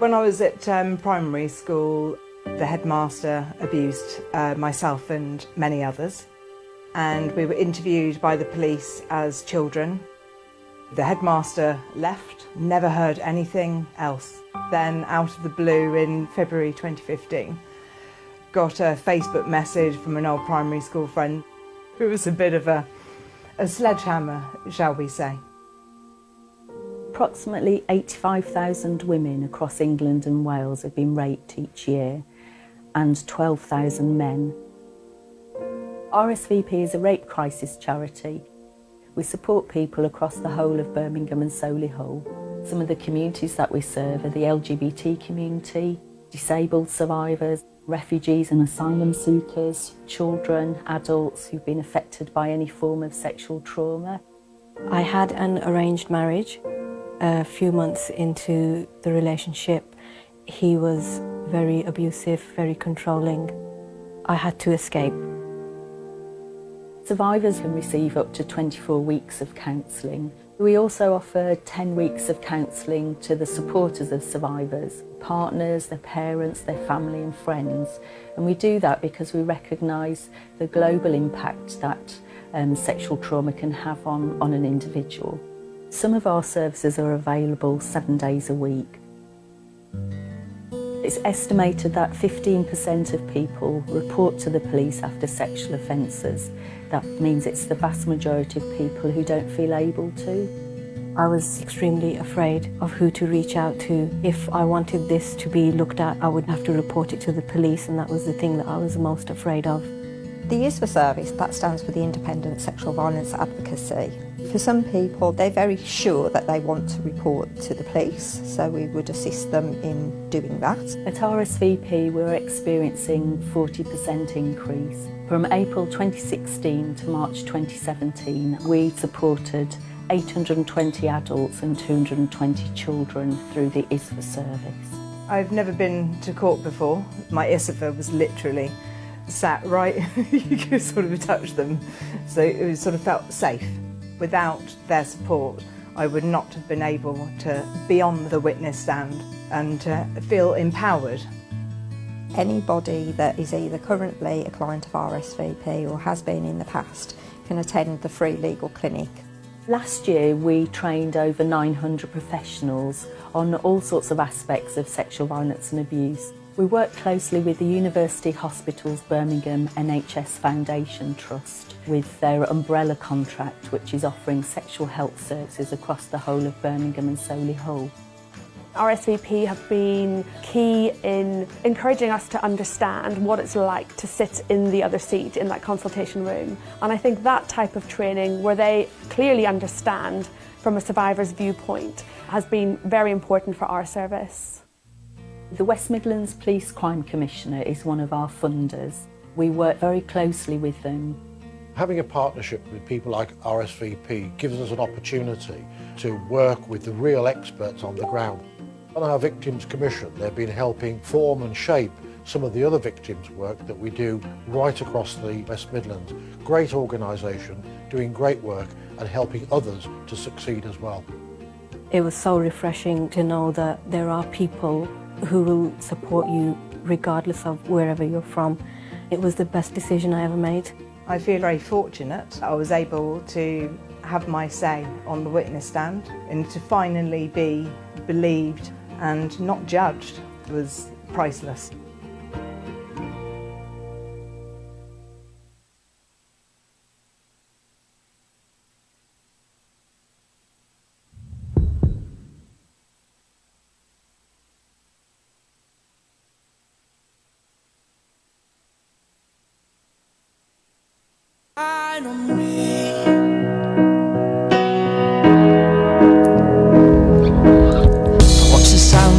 When I was at primary school, the headmaster abused myself and many others, and we were interviewed by the police as children. The headmaster left, never heard anything else. Then, out of the blue in February 2015, got a Facebook message from an old primary school friend. It was a bit of a sledgehammer, shall we say. Approximately 85,000 women across England and Wales have been raped each year, and 12,000 men. RSVP is a rape crisis charity. We support people across the whole of Birmingham and Solihull. Some of the communities that we serve are the LGBT community, disabled survivors, refugees and asylum seekers, children, adults who've been affected by any form of sexual trauma. I had an arranged marriage. A few months into the relationship, he was very abusive, very controlling. I had to escape. Survivors can receive up to 24 weeks of counselling. We also offer 10 weeks of counselling to the supporters of survivors, partners, their parents, their family and friends. And we do that because we recognise the global impact that sexual trauma can have on an individual. Some of our services are available 7 days a week. It's estimated that 15% of people report to the police after sexual offences. That means it's the vast majority of people who don't feel able to. I was extremely afraid of who to reach out to. If I wanted this to be looked at, I would have to report it to the police, and that was the thing that I was most afraid of. The ISVA service, that stands for the Independent Sexual Violence Advocacy. For some people, they're very sure that they want to report to the police, so we would assist them in doing that. At RSVP, we're experiencing 40% increase. From April 2016 to March 2017, we supported 820 adults and 220 children through the ISVA service. I've never been to court before. My ISVA was literally sat right, you could sort of touch them, so it sort of felt safe. Without their support, I would not have been able to be on the witness stand and to feel empowered. Anybody that is either currently a client of RSVP or has been in the past can attend the free legal clinic. Last year we trained over 900 professionals on all sorts of aspects of sexual violence and abuse. We work closely with the University Hospitals Birmingham NHS Foundation Trust with their umbrella contract, which is offering sexual health services across the whole of Birmingham and Solihull. RSVP have been key in encouraging us to understand what it's like to sit in the other seat in that consultation room. And I think that type of training, where they clearly understand from a survivor's viewpoint, has been very important for our service. The West Midlands Police Crime Commissioner is one of our funders. We work very closely with them. Having a partnership with people like RSVP gives us an opportunity to work with the real experts on the ground. On our Victims Commission, they've been helping form and shape some of the other victims' work that we do right across the West Midlands. Great organisation, doing great work and helping others to succeed as well. It was so refreshing to know that there are people who will support you regardless of wherever you're from. It was the best decision I ever made. I feel very fortunate I was able to have my say on the witness stand and to finally be believed and not judged was priceless.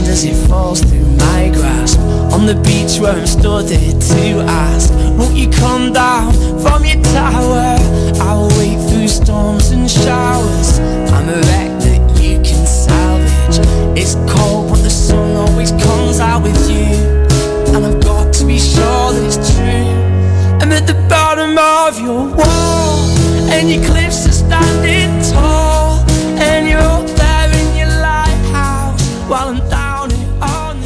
As it falls through my grasp on the beach where I'm stood here to ask, won't you come down from your tower? I'll wait through storms and showers. I'm a wreck that you can salvage. It's cold but the sun always comes out with you, and I've got to be sure that it's true. I'm at the bottom of your wall and your cliffs are standing tall, and you're up there in your lighthouse while I'm down here on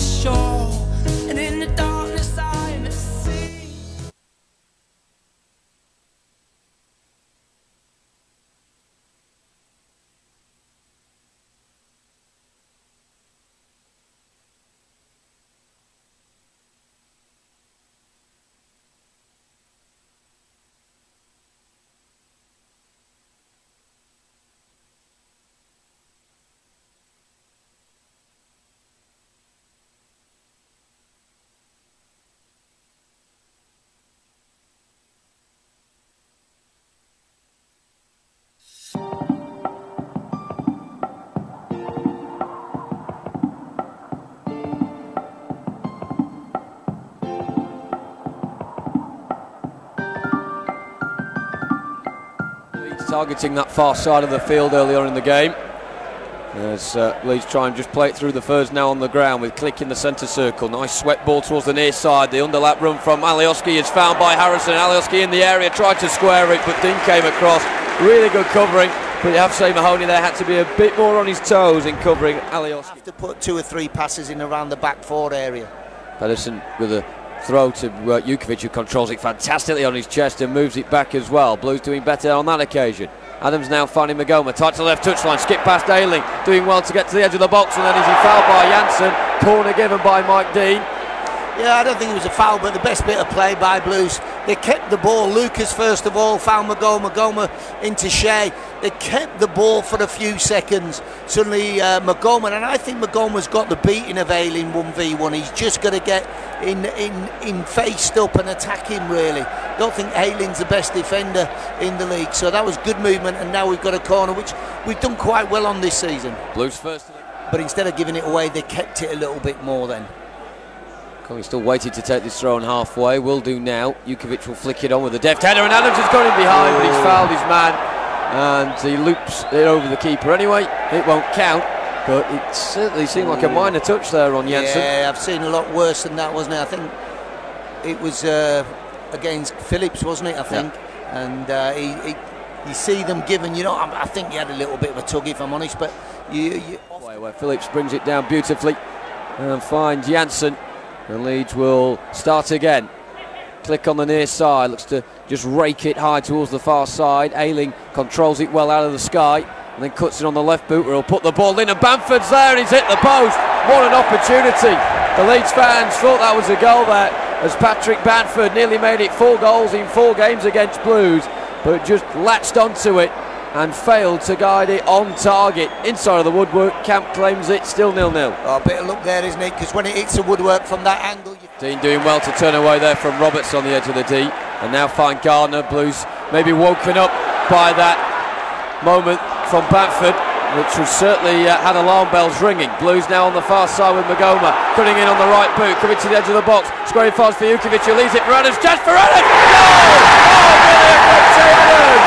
targeting that far side of the field earlier in the game. As Leeds try and just play it through the Firs now on the ground with Click in the centre circle. Nice swept ball towards the near side. The underlap run from Alioski is found by Harrison. Alioski in the area, tried to square it, but Dean came across. Really good covering, but you have to say Mahoney there had to be a bit more on his toes in covering Alioski. Have to put 2 or 3 passes in around the back 4 area. Pedersen with a throw to Jukovic, who controls it fantastically on his chest and moves it back as well. Blues doing better on that occasion. Adams now finding Magoma, tight to the left touchline, skip past Ayling, doing well to get to the edge of the box, and then is he fouled by Janssen. Corner given by Mike Dean. Yeah, I don't think it was a foul, but the best bit of play by Blues. They kept the ball. Lucas first of all found Magoma into Shea. They kept the ball for a few seconds. Suddenly Magoma, and I think Magoma's got the beating of Ayling 1v1. He's just got to get in faced up and attack him really. Don't think Ayling's the best defender in the league, so that was good movement, and now we've got a corner which we've done quite well on this season. Blues first. But instead of giving it away, they kept it a little bit more then. He's still waiting to take this throw on halfway. Will do now. Jukovic will flick it on with a deft header, and Adams has got him behind, but he's fouled his man, and he loops it over the keeper anyway. It won't count, but it certainly seemed like a minor touch there on Janssen. Yeah, I've seen a lot worse than that, wasn't it? I think it was against Phillips, wasn't it? I think, yeah. And you see them given. You know, I think he had a little bit of a tug, if I'm honest, but where Phillips brings it down beautifully and finds Janssen. And Leeds will start again. Click on the near side, looks to just rake it high towards the far side. Ayling controls it well out of the sky and then cuts it on the left boot where he'll put the ball in, and Bamford's there and he's hit the post. What an opportunity. The Leeds fans thought that was a goal there, as Patrick Bamford nearly made it 4 goals in 4 games against Blues, but just latched onto it and failed to guide it on target. Inside of the woodwork, Camp claims it, still 0-0. Oh, a bit of luck there, isn't it? Because when it hits the woodwork from that angle... Dean doing well to turn away there from Roberts on the edge of the D, and now find Gardner. Blues maybe woken up by that moment from Bamford, which was certainly had alarm bells ringing. Blues now on the far side with Magoma, cutting in on the right boot, coming to the edge of the box, squaring fast for Jukovic, who leaves it for Adams, chance for Adams! Goal! Oh, brilliant from Che Adams!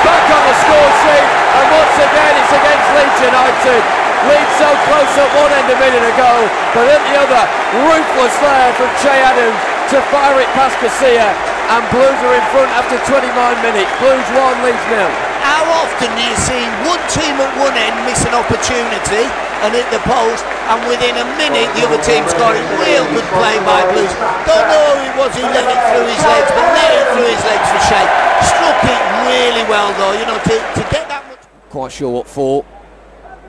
Back on the score sheet, and once again it's against Leeds United. Leeds so close at one end a minute ago, but at the other, ruthless there from Che Adams to fire it past Casilla, and Blues are in front after 29 minutes. Blues 1, Leeds 0. How often do you see one team at one end miss an opportunity and hit the post, and within a minute the other team scored? Real good play by Blues. Don't know who it was who let it through his legs, but let it through his legs for Shea. Struck it really well though, you know, to get that much. Quite sure what for,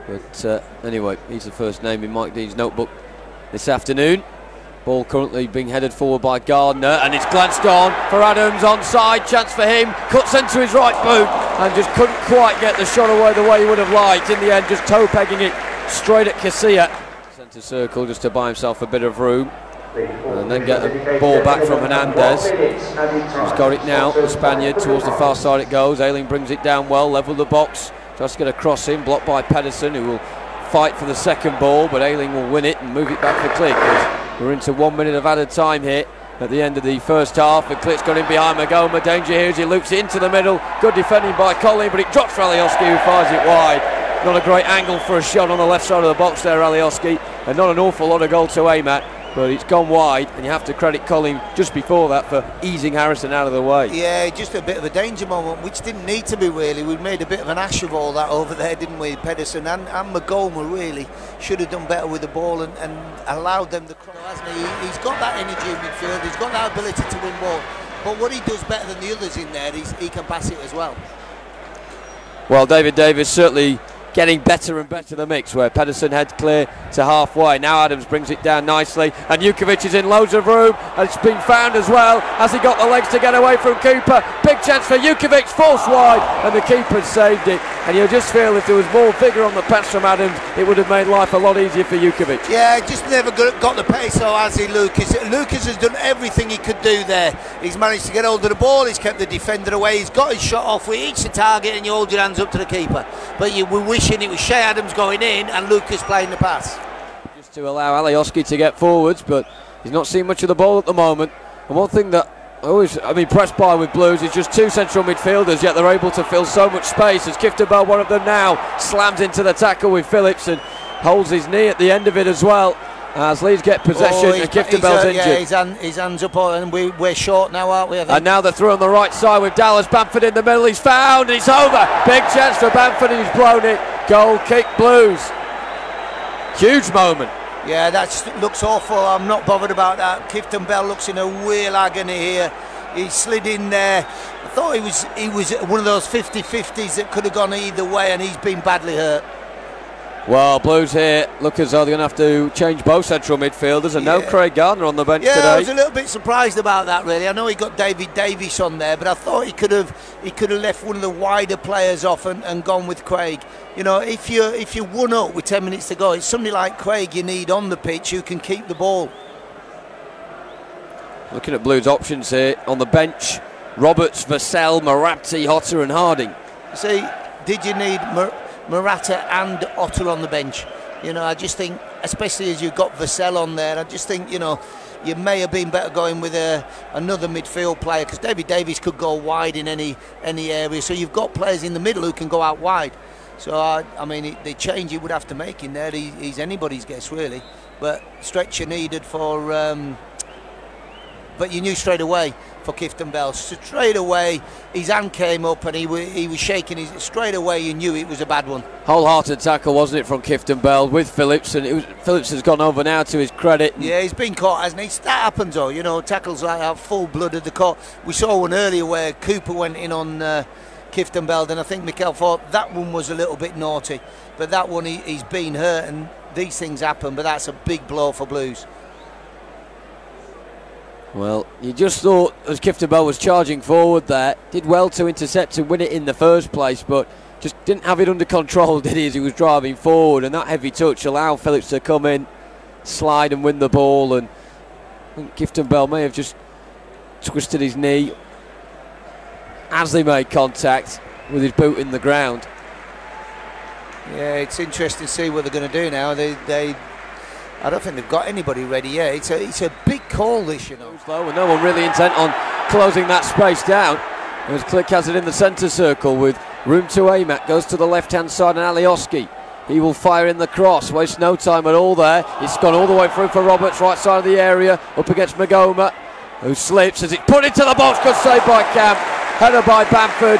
but anyway, he's the first name in Mike Dean's notebook this afternoon. Ball currently being headed forward by Gardner, and it's glanced on for Adams, onside, chance for him, cuts into his right boot and just couldn't quite get the shot away the way he would have liked. In the end, just toe pegging it straight at Casilla. Centre circle just to buy himself a bit of room, and then get the ball back from Hernandez. He's got it now, the Spaniard, towards the far side it goes. Ayling brings it down well, level the box, tries to get a cross in, blocked by Pedersen, who will fight for the second ball, but Ayling will win it and move it back for Click. We're into 1 minute of added time here at the end of the first half, and Click's got in behind Magoma. Danger here as he loops it into the middle. Good defending by Colin, but it drops for Alioski, who fires it wide. Not a great angle for a shot on the left side of the box there, Alioski, and not an awful lot of goal to aim at, but it's gone wide, and you have to credit Colin just before that for easing Harrison out of the way. Yeah, just a bit of a danger moment, which didn't need to be really. We made a bit of an ash of all that over there, didn't we? Pedersen and Magoma really should have done better with the ball and allowed them to cross, hasn't he? He's got that energy in midfield, he's got that ability to win ball, but what he does better than the others in there is he can pass it as well. Well, David Davis certainly getting better and better the mix, where Pedersen heads clear to halfway. Now Adams brings it down nicely, and Jukovic is in loads of room, and it's been found as well. Has he got the legs to get away from Cooper? Big chance for Jukovic, forced wide, and the keeper saved it. And you just feel if there was more vigour on the pass from Adams, it would have made life a lot easier for Jukovic. Yeah, just never got the pace, though, has he, Lucas? Lucas has done everything he could do there. He's managed to get hold of the ball, he's kept the defender away, he's got his shot off, we each the target, and you hold your hands up to the keeper. But we wishing it was Shea Adams going in and Lucas playing the pass. Just to allow Alioski to get forwards, but he's not seen much of the ball at the moment. And one thing that I'm impressed by with Blues. It's just two central midfielders, yet they're able to fill so much space. As Clifton Bell, one of them now, slams into the tackle with Phillips and holds his knee at the end of it as well. As Leeds get possession, and Clifton Bell's injured. Yeah, his hands up, and we're short now, aren't we? I think. And now they're through on the right side with Dallas. Bamford in the middle, he's found, and it's over. Big chance for Bamford, and he's blown it. Goal kick, Blues. Huge moment. Yeah, that looks awful. I'm not bothered about that. Clifton Bell looks in a real agony here. He slid in there. I thought he was one of those 50-50s that could have gone either way, and he's been badly hurt. Well, Blues here look as though they're going to have to change both central midfielders, and no Craig Gardner on the bench today. I was a little bit surprised about that, really. I know he got David Davies on there, but I thought he could have left one of the wider players off and gone with Craig. You know, if you're 1-up with 10 minutes to go, it's somebody like Craig you need on the pitch who can keep the ball. Looking at Blues' options here on the bench: Roberts, Vassell, Maratti, Hotter and Harding. See, did you need Maratta and Otter on the bench? You know, I just think, especially as you've got Vassell on there, I just think, you know, you may have been better going with another midfield player, because David Davies could go wide in any area, so you've got players in the middle who can go out wide. So I mean, the change he would have to make in there, he's anybody's guess really, but stretcher needed for but you knew straight away for Clifton Bell. Straight away his hand came up and he was shaking straight away you knew it was a bad one. Wholehearted tackle, wasn't it, from Clifton Bell with Phillips, and Phillips has gone over now, to his credit. Yeah, he's been caught, hasn't he? That happens though, you know, tackles like that, full-blooded, the caught. We saw one earlier where Cooper went in on Clifton Bell, and I think Mikel thought that one was a little bit naughty, but that one he's been hurt, and these things happen, but that's a big blow for Blues. Well, you just thought, as Clifton Bell was charging forward there, did well to intercept and win it in the first place, but just didn't have it under control, did he, as he was driving forward, and that heavy touch allowed Phillips to come in, slide and win the ball, and I think Clifton Bell may have just twisted his knee as they made contact with his boot in the ground. Yeah, it's interesting to see what they're going to do now. I don't think they've got anybody ready yet. It's a big call, this, you know. Slow, and no one really intent on closing that space down. As Click has it in the centre circle with room to aim at. Goes to the left-hand side, and Alioski. He will fire in the cross. Wastes no time at all there. It's gone all the way through for Roberts, right side of the area, up against Magoma, who slips as it's put into the box. Good save by Camp. Header by Bamford.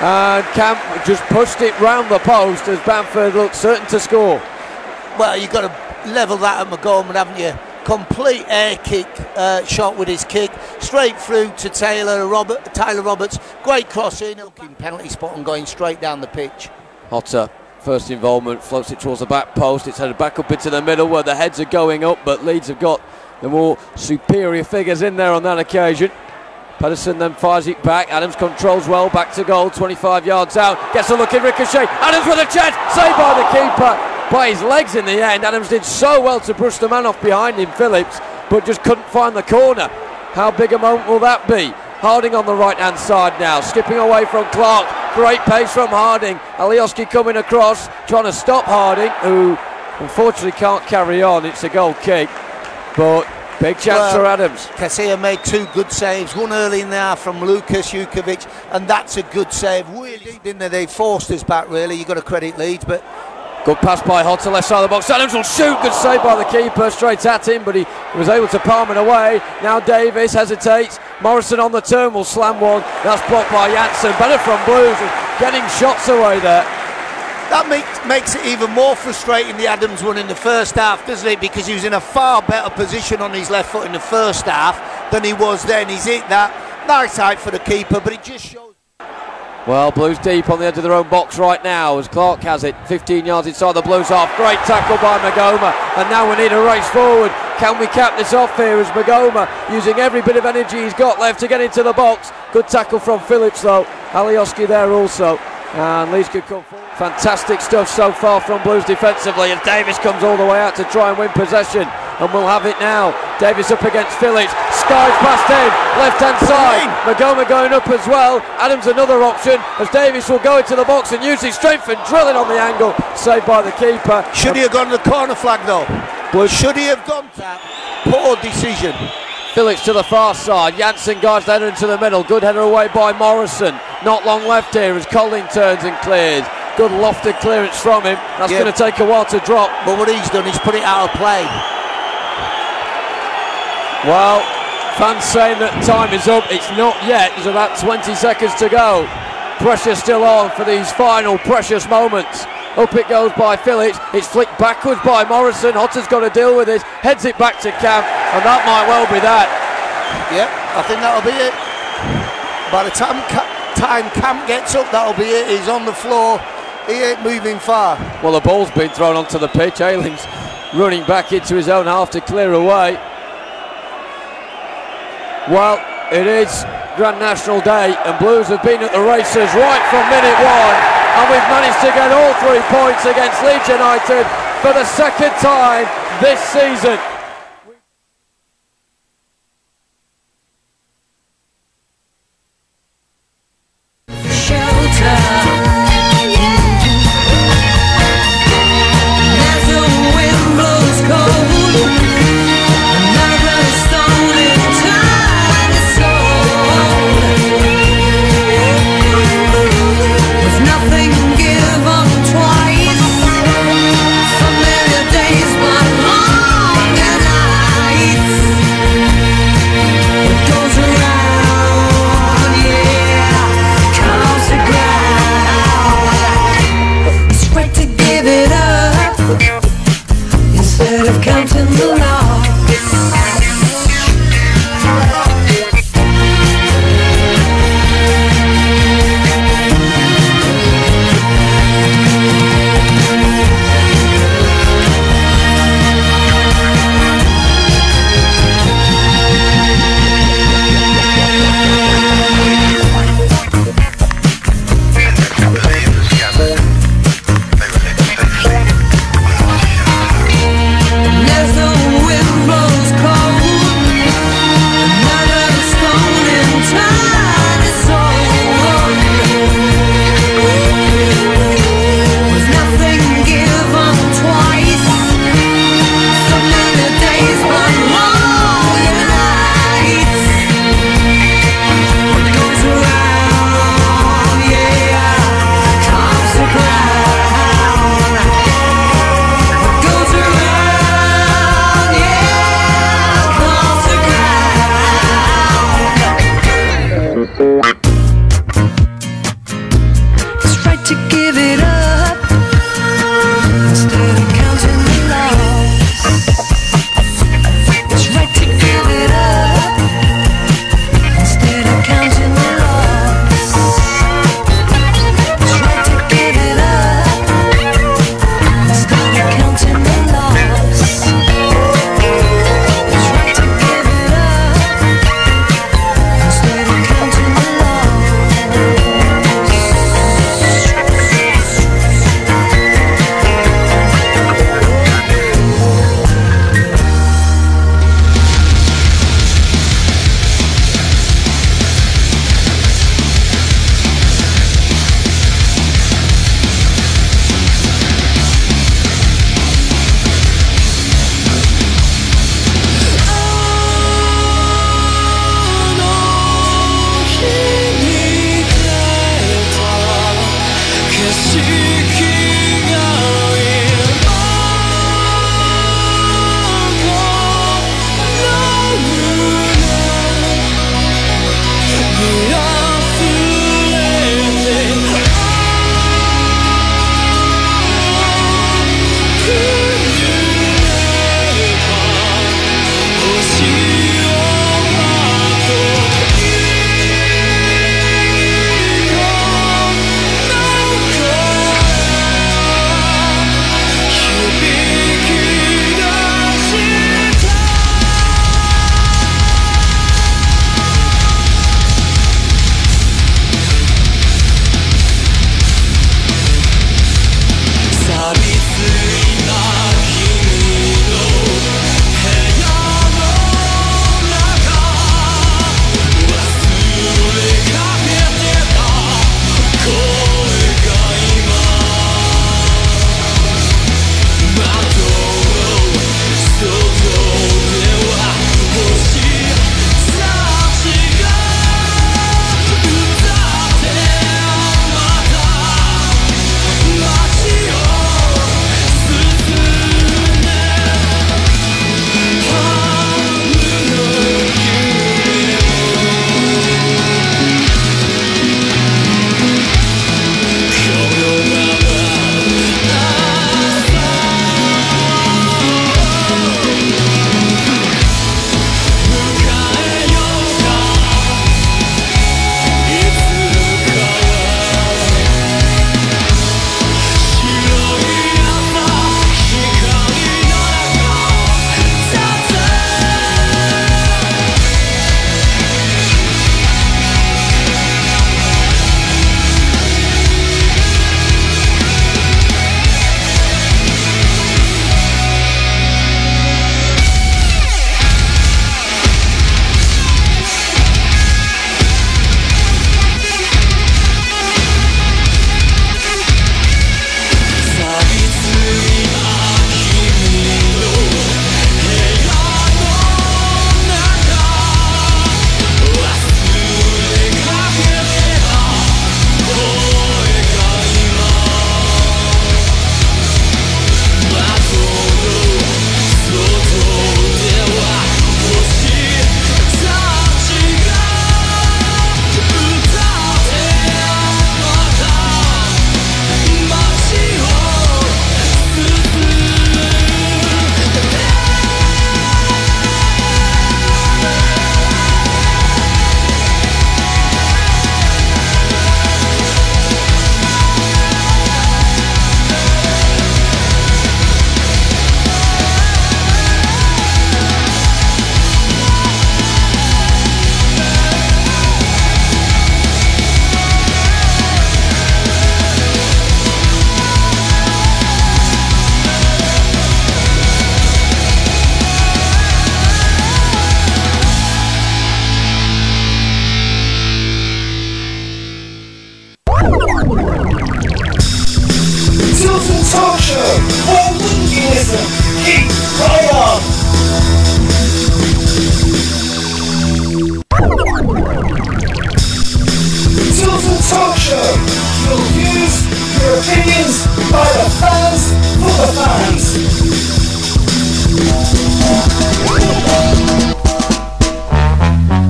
And Camp just pushed it round the post as Bamford looked certain to score. Well, you've got to level that at McGorman, haven't you? Complete air kick shot with his kick, straight through to Tyler Roberts. Great crossing, looking penalty spot and going straight down the pitch. Hotter, first involvement, floats it towards the back post. It's headed back up into the middle where the heads are going up, but Leeds have got the more superior figures in there on that occasion. Pedersen then fires it back. Adams controls well, back to goal, 25 yards out. Gets a look in ricochet. Adams with a chance, saved by the keeper. By his legs in the end. Adams did so well to brush the man off behind him, Phillips, but just couldn't find the corner. How big a moment will that be? Harding on the right hand side now, skipping away from Clark. Great pace from Harding. Alioski coming across, trying to stop Harding, who unfortunately can't carry on. It's a goal kick, but big chance for Adams. Casilla made two good saves, one early in the half from Lucas Jukovic, and that's a good save. Really deep in there, they forced us back really. You've got to credit Leeds, but good pass by Hotter, left side of the box. Adams will shoot. Good save by the keeper, straight at him, but he was able to palm it away. Now Davis hesitates. Morrison on the turn will slam one. That's blocked by Janssen. Better from Blues, getting shots away there. That makes it even more frustrating, the Adams one in the first half, doesn't it? Because he was in a far better position on his left foot in the first half than he was then. He's hit that. Nice height for the keeper, but it just shows. Well, Blues deep on the edge of their own box right now as Clark has it, 15 yards inside the Blues half. Great tackle by Magoma, and now we need a race forward. Can we cap this off here as Magoma using every bit of energy he's got left to get into the box? Good tackle from Phillips though. Alioski there also, and Leeds could come forward. Fantastic stuff so far from Blues defensively, and Davis comes all the way out to try and win possession, and we'll have it now. Davis up against Phillips, skies past him, left hand side. Magoma going up as well. Adams another option as Davis will go into the box and use his strength and drill it on the angle. Saved by the keeper. Should he have gone to the corner flag though? Should he have gone to that? Poor decision Phillips to the far side. Janssen guides the header into the middle. Good header away by Morrison. Not long left here as Colin turns and clears. Good lofted clearance from him. That's going to take a while to drop. But what he's done is put it out of play. Well, fans saying that time is up. It's not yet. There's about 20 seconds to go. Pressure still on for these final precious moments. Up it goes by Phillips. It's flicked backwards by Morrison. Hotter's got to deal with this. Heads it back to Camp, and that might well be that. Yeah, I think that'll be it. By the time Camp gets up, that'll be it. He's on the floor. He ain't moving far. Well, the ball's been thrown onto the pitch. Ayling's running back into his own half to clear away. Well, it is Grand National Day, and Blues have been at the races right from minute one, and we've managed to get all 3 points against Leeds United for the second time this season. Days, but long Tilton, keep right on! The Tilton Talk Show. Your views, your opinions, by the fans, for the fans.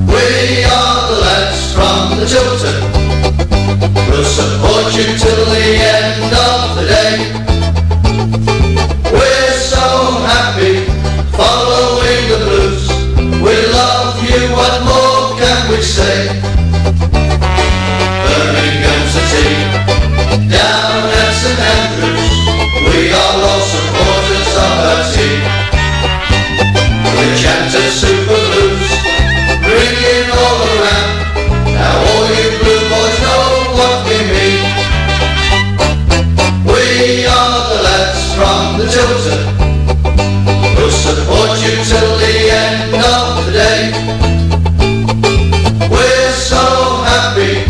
We are the lads from the Tilton. We'll support you till the end of the day. We're so happy following the blues. We love you, what more can we say? Birmingham's the team, down at St Andrews. We are all supporters of our team. We chanted Super Blues, ringing all around. Now all you blue boys know what we mean. We are the lads from the Tilton. We'll support you till the end of the day. We're so happy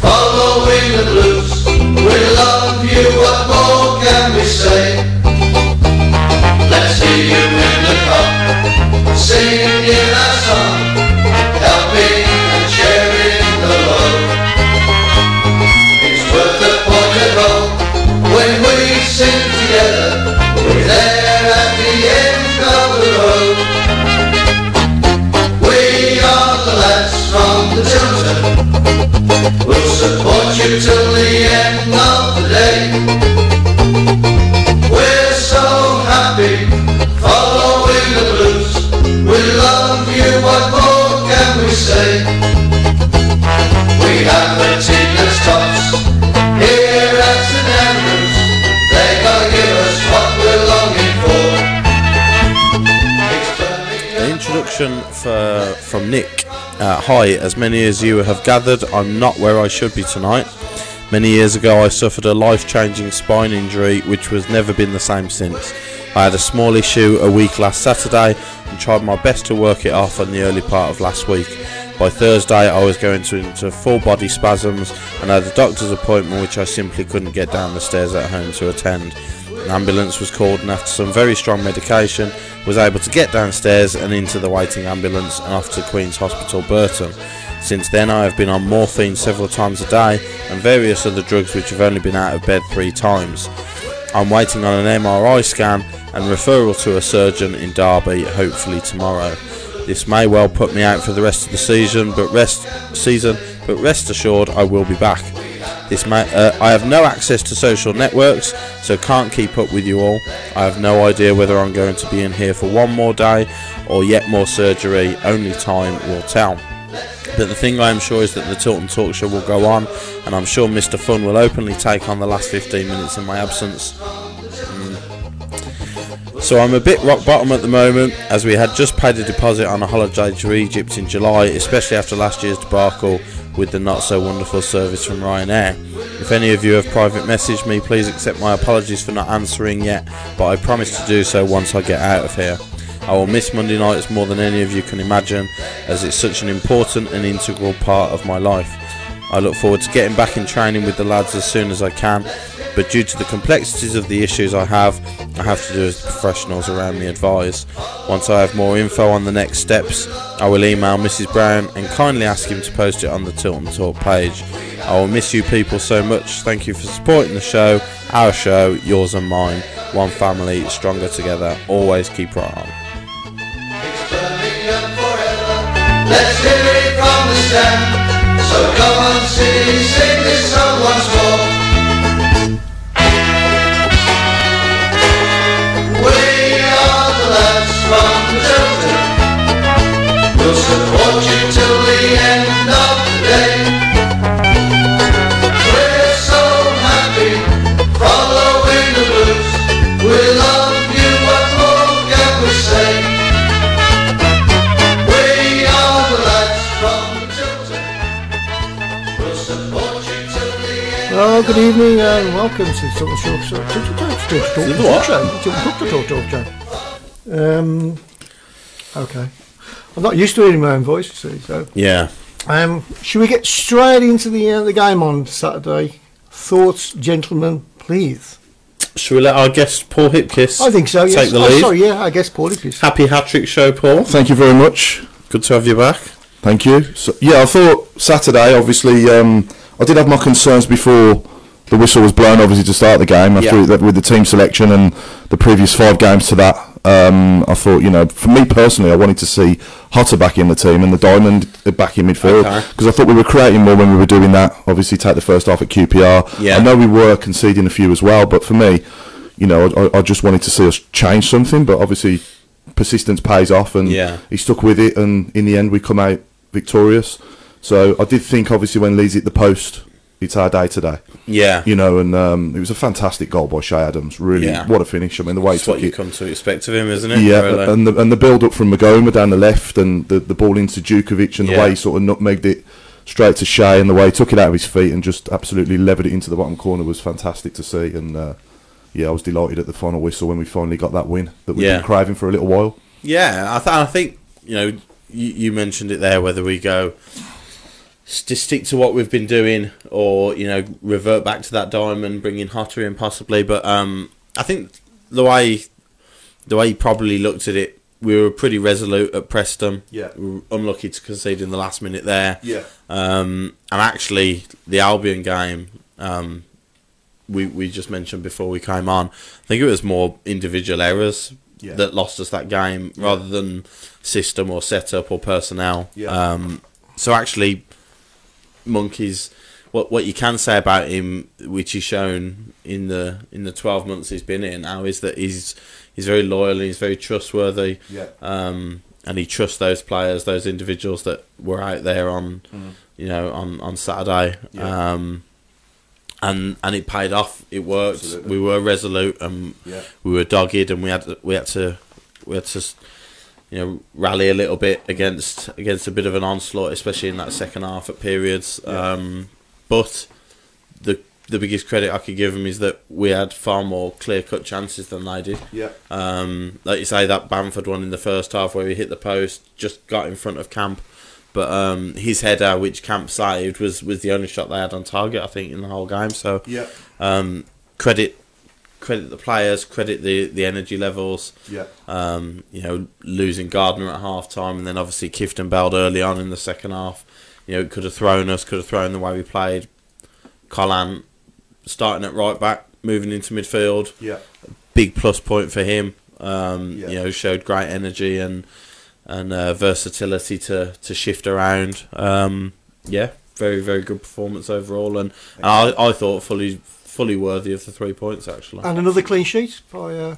following the blues. We love you, what more can we say? Let's hear you in the cup, singing our song, helping and sharing the load. It's worth the point at home when we sing together. We're there at the end of the road. We are the lads from the Tilton. We'll support you till the end of the day. We're so happy following the blues. We love you, what more can we say? We have the team that's tops here at St Andrews. They gotta give us what we're longing for. An introduction from Nick. Hi, as many as you have gathered, I'm not where I should be tonight. Many years ago I suffered a life-changing spine injury which has never been the same since. I had a small issue a week last Saturday and tried my best to work it off in the early part of last week. By Thursday I was going into full body spasms and had a doctor's appointment which I simply couldn't get down the stairs at home to attend. An ambulance was called and after some very strong medication was able to get downstairs and into the waiting ambulance and off to Queen's Hospital Burton. Since then I have been on morphine several times a day and various other drugs which have only been out of bed 3 times. I'm waiting on an MRI scan and referral to a surgeon in Derby hopefully tomorrow. This may well put me out for the rest of the season, but rest assured I will be back. I have no access to social networks, so can't keep up with you all. I have no idea whether I'm going to be in here for one more day or yet more surgery, only time will tell. But the thing I am sure is that the Tilton Talk Show will go on, and I'm sure Mr. Fun will openly take on the last 15 minutes in my absence. So I'm a bit rock bottom at the moment, as we had just paid a deposit on a holiday to Egypt in July, especially after last year's debacle with the not so wonderful service from Ryanair. If any of you have private messaged me, please accept my apologies for not answering yet, but I promise to do so once I get out of here. I will miss Monday nights more than any of you can imagine, as it's such an important and integral part of my life. I look forward to getting back in training with the lads as soon as I can, but due to the complexities of the issues I have to do as the professionals around me advise. Once I have more info on the next steps, I will email Mrs. Brown and kindly ask him to post it on the Tilton Talk page. I will miss you people so much. Thank you for supporting the show, our show, yours and mine. One family, stronger together. Always keep right on. Let's hear it from the stand. So come on, sing this song once more. We are the lads from the Tilton. We'll support you till the end of the day. We're so happy following the blues. We love you, what more can we say? Well, good evening and welcome to the Tilton Talk Show. Okay. I'm not used to hearing my own voice, you see, so... Yeah. Should we get straight into the game on Saturday? Thoughts, gentlemen, please. Should we let our guest Paul Hipkiss I think so, yes. take the lead? Sorry, yeah, I guess Paul Hipkiss. Happy hat-trick show, Paul. Thank you very much. Good to have you back. Thank you. So, yeah, I thought Saturday, obviously, I did have my concerns before the whistle was blown, obviously, to start the game, after with the team selection and the previous 5 games to that. I thought, you know, for me personally, I wanted to see Hotter back in the team and the Diamond back in midfield, because I thought we were creating more when we were doing that. Obviously, take the first half at QPR. I know we were conceding a few as well, but for me, you know, I just wanted to see us change something. But obviously, persistence pays off, and he stuck with it, and in the end, we come out victorious. So I did think, obviously, when Leeds hit the post, it's our day today. You know, and it was a fantastic goal by Shay Adams. Really, what a finish! I mean, the way he took it. What you come to expect of him, isn't it? Yeah, really? and the build up from Magoma down the left, and the ball into Djukovic, and the way he sort of nutmegged it straight to Shay, and the way he took it out of his feet and just absolutely levered it into the bottom corner was fantastic to see. And yeah, I was delighted at the final whistle when we finally got that win that we've been craving for a little while. Yeah, I think, you know, you mentioned it there, whether we go to stick to what we've been doing or, you know, revert back to that Diamond, bringing Hotter in possibly. But I think the way he probably looked at it, we were pretty resolute at Preston. We were unlucky to concede in the last minute there. And actually, the Albion game, we just mentioned before we came on, I think it was more individual errors that lost us that game rather than system or setup or personnel. So actually, Monkey's what you can say about him, which he's shown in the 12 months he's been in now, is that he's very loyal and he's very trustworthy. And he trusts those players, those individuals that were out there on you know, on Saturday. And it paid off. It worked. Absolutely. We were resolute and we were dogged, and we had to you know, rally a little bit against a bit of an onslaught, especially in that second half at periods. But the biggest credit I could give them is that we had far more clear-cut chances than they did. Like you say, that Bamford one in the first half where he hit the post, just got in front of Camp. But his header, which Camp saved, was the only shot they had on target, I think, in the whole game. So credit the players, credit the energy levels. You know, losing Gardner at half time, and then obviously Kieftenbeld early on in the second half. You know, it could have thrown us, could have thrown the way we played. Collan starting at right back, moving into midfield. Big plus point for him. You know, showed great energy and versatility to shift around. Very, very good performance overall, and I thought fully worthy of the 3 points, actually. And another clean sheet by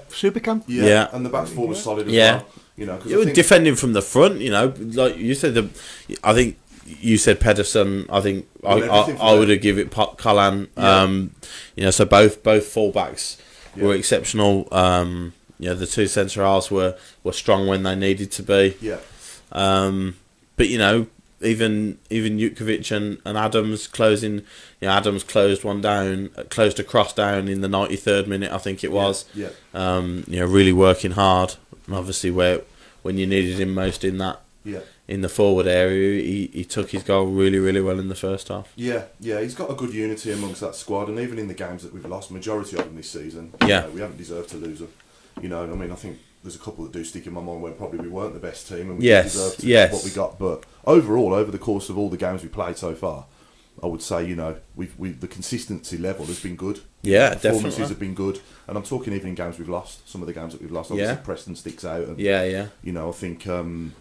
Supercamp. And the back four was solid as well. You know, you were defending from the front. You know, like you said, I think you said Pedersen. I think I would have given it Collan. You know, so both fullbacks were exceptional. You know, the two centre halves were strong when they needed to be. But you know, even Djukovic and Adams closing. You know, Adams closed a cross down in the 93rd minute, I think it was. You know, really working hard, and obviously when you needed him most in that. In the forward area, he took his goal really, really well in the first half. He's got a good unity amongst that squad, and even in the games that we've lost, majority of them this season, you know, we haven't deserved to lose them. You know, I mean, I think there's a couple that do stick in my mind where probably we weren't the best team and we deserved to get what we got. But overall, over the course of all the games we played so far, I would say, you know, the consistency level has been good. Performances have been good, and I'm talking even in games we've lost. Some of the games that we've lost, obviously Preston sticks out. And, you know, I think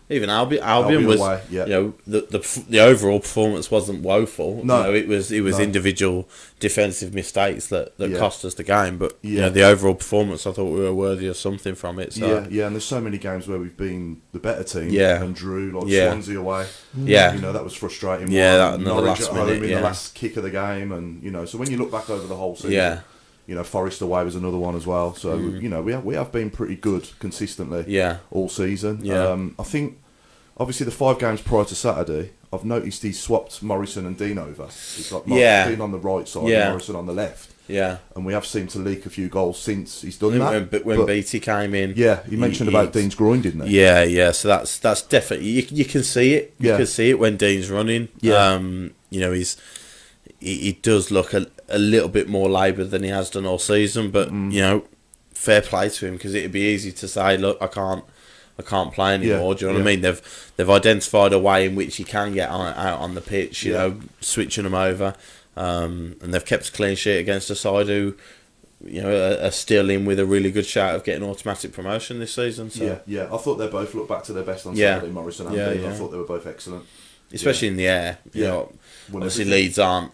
even Albion was away, you know, the overall performance wasn't woeful. No, you know, it was individual defensive mistakes that cost us the game. But you know, the overall performance, I thought we were worthy of something from it. So. And there's so many games where we've been the better team and drew, like Swansea away. You know, that was frustrating. That Norwich last at home minute, in the last kick of the game, and you know, so when you look back over the whole season. You know, Forest away was another one as well. So you know, we have been pretty good consistently all season. I think obviously the 5 games prior to Saturday, I've noticed he's swapped Morrison and Dean over. He's got Dean on the right side, and Morrison on the left. And we have seemed to leak a few goals since he's done that. When Beattie came in, he mentioned about Dean's groin, didn't he? So that's definitely you can see it. You can see it when Dean's running. You know, he does look a a little bit more laboured than he has done all season. But you know, fair play to him, because it'd be easy to say, look, I can't play anymore. Do you know what I mean? They've identified a way in which he can get out on the pitch. You know, switching him over, and they've kept a clean sheet against a side who, you know, are still in with a really good shout of getting automatic promotion this season. So. Yeah. I thought they both looked back to their best on Saturday, Morrison and Dean. I thought they were both excellent, especially in the air. You know, obviously Leeds aren't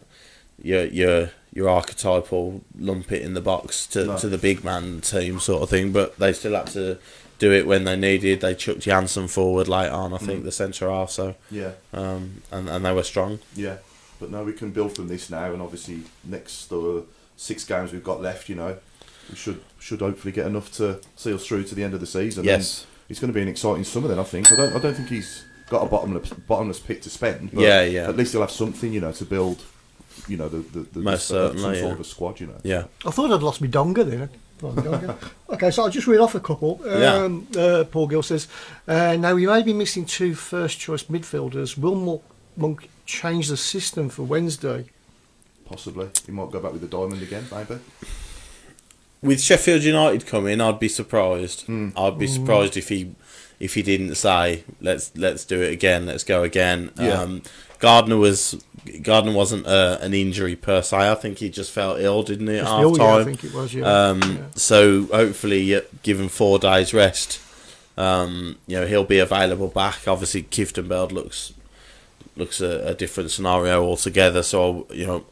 your archetypal lump it in the box to the big man team sort of thing, but they still had to do it when they needed. They chucked Jansen forward late on, I think, the centre half. So and they were strong. Yeah, but no, we can build from this now, and obviously next 6 games we've got left, you know, we should hopefully get enough to see us through to the end of the season. Yes, and it's going to be an exciting summer then. I think. I don't think he's got a bottomless pit to spend. But at least he'll have something, you know, to build. You know, most certainly, some sort of a squad. You know. Yeah. I thought I'd lost my donga then. Okay, so I'll just read off a couple. Paul Gill says, now we may be missing 2 first-choice midfielders. Will Monk change the system for Wednesday? Possibly. He might go back with the diamond again, maybe. With Sheffield United coming, I'd be surprised. I'd be surprised if he didn't say, let's do it again, let's go again. Yeah. Gardner wasn't an injury per se. I think he just felt ill, didn't he, at half time? I think it was, So hopefully, given 4 days rest, you know, he'll be available back. Obviously, Kieftenbeld looks a different scenario altogether. So, you know,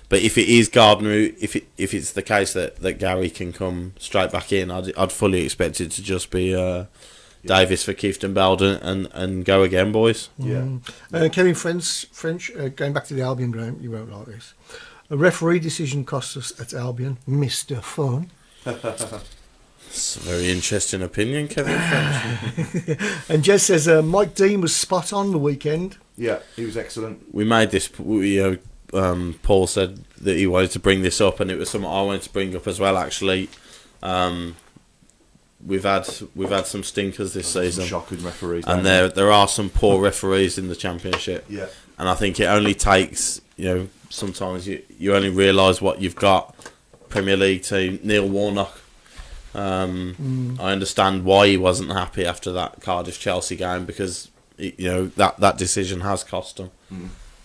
but if it is Gardner, if it's the case that Gary can come straight back in, I'd fully expect it to just be Davis for Kieftenbeld and go again, boys. Kevin French, going back to the Albion game, you won't like this. A referee decision cost us at Albion, Mr. Fun. It's a very interesting opinion, Kevin French. And Jez says Mike Dean was spot on the weekend. Yeah, he was excellent. We made this, you know, Paul said that he wanted to bring this up, and it was something I wanted to bring up as well, actually. We've had some stinkers this season, some shocking referees, and there are some poor referees in the Championship. Yeah, and I think it only takes, you know, sometimes you only realise what you've got. Premier League team, Neil Warnock. I understand why he wasn't happy after that Cardiff Chelsea game, because you know that decision has cost him.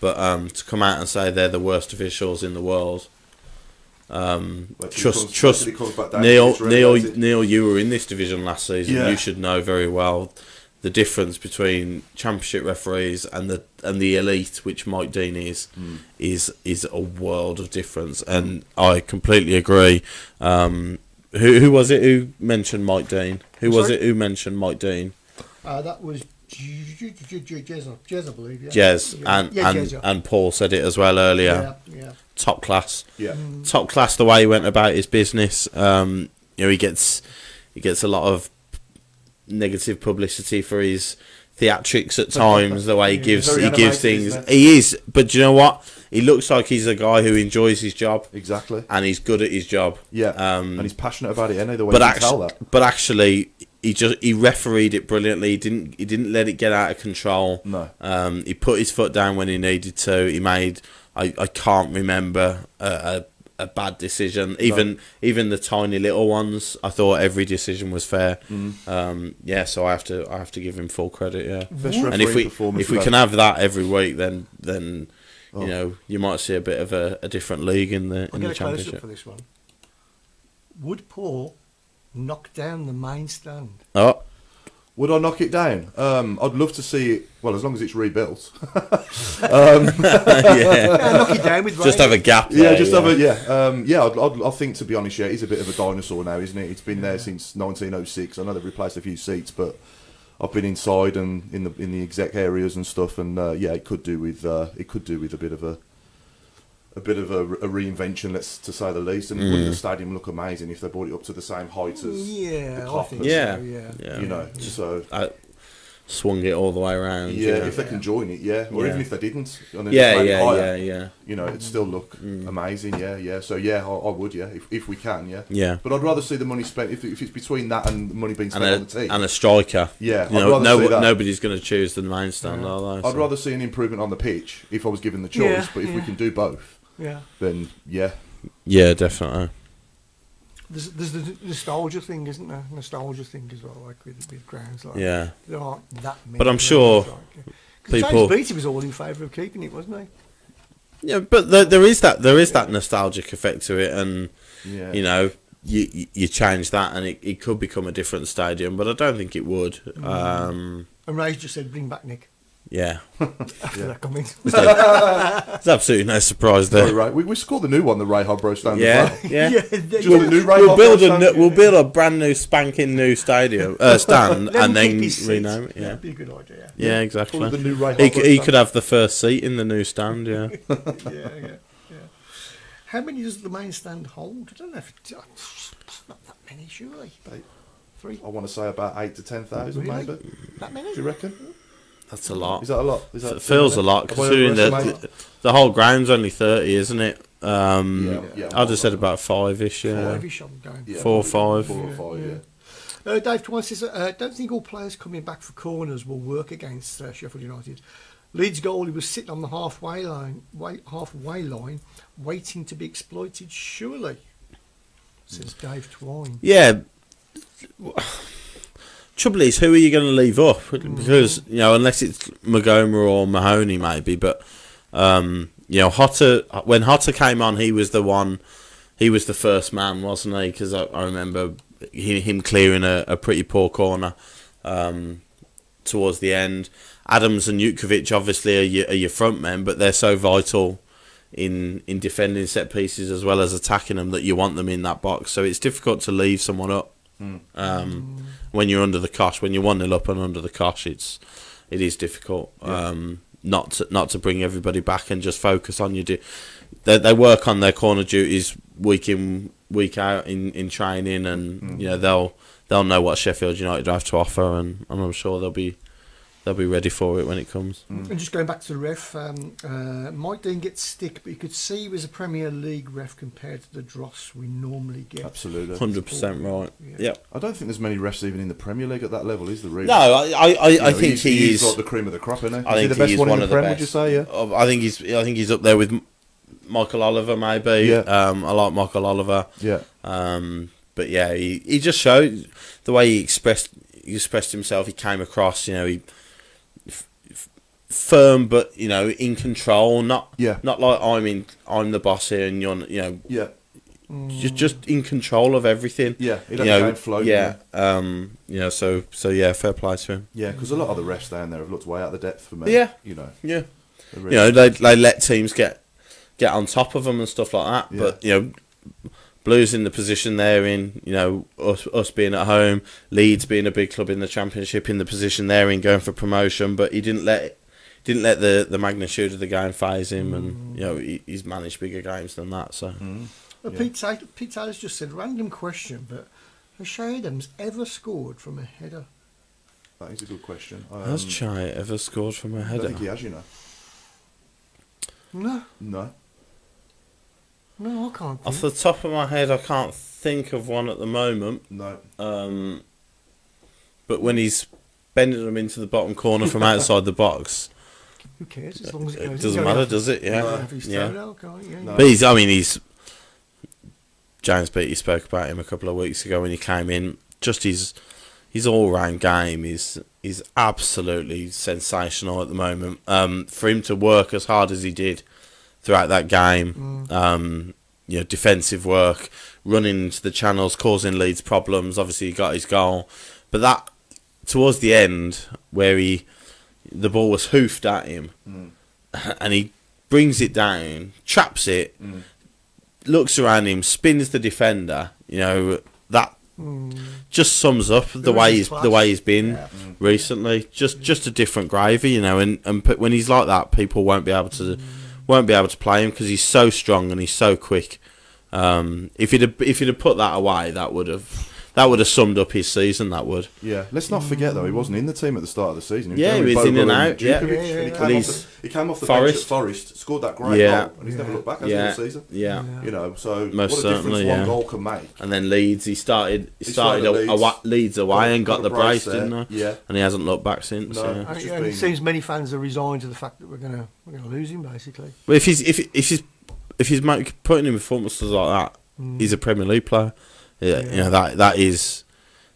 But to come out and say they're the worst officials in the world. Trust Neil, you were in this division last season. You should know very well the difference between Championship referees and the elite, which Mike Dean is a world of difference. And I completely agree. Who was it who mentioned Mike Dean? Who mentioned Mike Dean? That was Jez, I believe. Jez, and Paul said it as well earlier. Yeah. Top class. Top class the way he went about his business. You know, he gets a lot of negative publicity for his theatrics at times, the way he gives things. He is, but do you know what? He looks like he's a guy who enjoys his job. Exactly. And he's good at his job. And he's passionate about it anyway, the way you can tell that. But actually, he refereed it brilliantly. He didn't let it get out of control. No. He put his foot down when he needed to. He made I can't remember a bad decision. Even the tiny little ones, I thought every decision was fair. So I have to give him full credit. And if we can have that every week, then you know, you might see a bit of a different league in the Championship. For this one. Would Paul knock down the main stand? Oh. Would I knock it down? I'd love to see it. Well, as long as it's rebuilt. Knock it down with just have a gap there. I think, to be honest, he's a bit of a dinosaur now, isn't it? It's been there since 1906. I know they've replaced a few seats, but I've been inside and in the exec areas and stuff, and it could do with a bit of a reinvention, to say the least. And wouldn't the stadium look amazing if they brought it up to the same height as the Klopp? I think so, you know, so I swung it all the way around. If they can join it, or even if they didn't, and then you know, it'd still look amazing. So I would, if we can, But I'd rather see the money spent if it's between that and the money being spent on the team and a striker. You know, nobody's going to choose the main stand, are they? I'd rather see an improvement on the pitch if I was given the choice. But if we can do both, then Yeah, definitely. There's the nostalgia thing, isn't there? Nostalgia thing as well, like with grounds like Yeah. there aren't that many. But I'm sure people. James Beattie was all in favour of keeping it, wasn't he? Yeah, but there is that nostalgic effect to it, and you know, you change that, and it could become a different stadium. But I don't think it would. And Ray's just said, "Bring back Nick." Yeah. After that comment. There's absolutely no surprise there. Sorry, Ray. We scored the new one, the Ray Hobro stand. Yeah, as well. yeah. Just the new Ray Hobro We'll build a brand new spanking new stadium stand and then rename it. Yeah, that'd be a good idea. Yeah, exactly. The new Ray He could have the first seat in the new stand. Yeah. yeah. How many does the main stand hold? I don't know. Not that many, surely. 3. I want to say about 8 to 10,000, Really? maybe. That many? Do you reckon? That's a lot. Is that a lot? It feels a lot considering that the whole ground's only 30, isn't it? I'd have said about 5-ish. Yeah. 5-ish, I'm going. 4 or 5. 4 or 5. Yeah. Dave Twine says, don't think all players coming back for corners will work against Sheffield United. Leeds goalie was sitting on the halfway line, waiting to be exploited. Surely, says Dave Twine. Yeah. Trouble is, who are you going to leave up? Because, you know, unless it's Magoma or Mahoney, maybe. But you know, when Hotter came on, he was the first man, wasn't he? Because I remember him clearing a pretty poor corner towards the end. Adams and Jutkovic obviously are your front men, but they're so vital in defending set pieces as well as attacking them that you want them in that box. So it's difficult to leave someone up when you're under the cosh. When you're 1-0 up and under the cosh, it is difficult not to bring everybody back and just focus on you. They work on their corner duties week in, week out in training, and you know they'll know what Sheffield United have to offer, and I'm sure they'll be ready for it when it comes. And just going back to the ref, Mike Dean gets stick, but you could see he was a Premier League ref compared to the dross we normally get. Absolutely. 100% right. Yep. I don't think there's many refs even in the Premier League at that level, is there really? No, I think he's like the cream of the crop, isn't he? I think the best he's one in one the of the Prem, best. would you say? Yeah. I think he's up there with Michael Oliver, maybe. Yeah. I like Michael Oliver. Yeah. But yeah, he just showed the way he expressed himself. He came across, you know, firm, but you know, in control. Not like I'm the boss here, and you're, you know, just in control of everything. Yeah, he let the game flow. Yeah, you know, so yeah, fair play to him. Yeah, because a lot of the refs down there have looked way out of the depth for me. Yeah, you know. Yeah, really, you know, they let teams get on top of them and stuff like that. Yeah. But you know, Blues in the position they're in, you know, us being at home, Leeds being a big club in the Championship in the position they're in, going for promotion, but he didn't let the magnitude of the game faze him, and you know, he's managed bigger games than that. So, Pete Taylor's just said, random question, but has Shay Adams ever scored from a header? That is a good question. Has Shay ever scored from a header? I don't think he has, you know. No, I can't think. Off the top of my head, I can't think of one at the moment. No. But when he's bending them into the bottom corner from outside the box, who cares? As long as it goes. It doesn't matter, does it? Yeah. No. But he's James Beattie spoke about him a couple of weeks ago when he came in. Just his all-round game is absolutely sensational at the moment. For him to work as hard as he did throughout that game, you know, defensive work, running into the channels, causing Leeds problems. Obviously, he got his goal, but that towards the end where the ball was hoofed at him, and he brings it down, traps it, looks around him, spins the defender. You know, that just sums up the way he's been recently. Just a different gravy, you know. And when he's like that, people won't be able to play him because he's so strong and he's so quick. If he'd have put that away, that would have summed up his season. That would. Yeah. Let's not forget though, he wasn't in the team at the start of the season. He was in and out. Yeah. He came off the bench at Forest, scored that great goal, and he's never looked back after the season. Yeah. You know, so most what a difference certainly, one goal can make. And then Leeds, he started Leeds away and got the brace, didn't he? Yeah. And he hasn't looked back since. No, it seems many fans are resigned to the fact that we're gonna lose him basically. Well, if if he's putting in performances like that, he's a Premier League player. Yeah, you know that is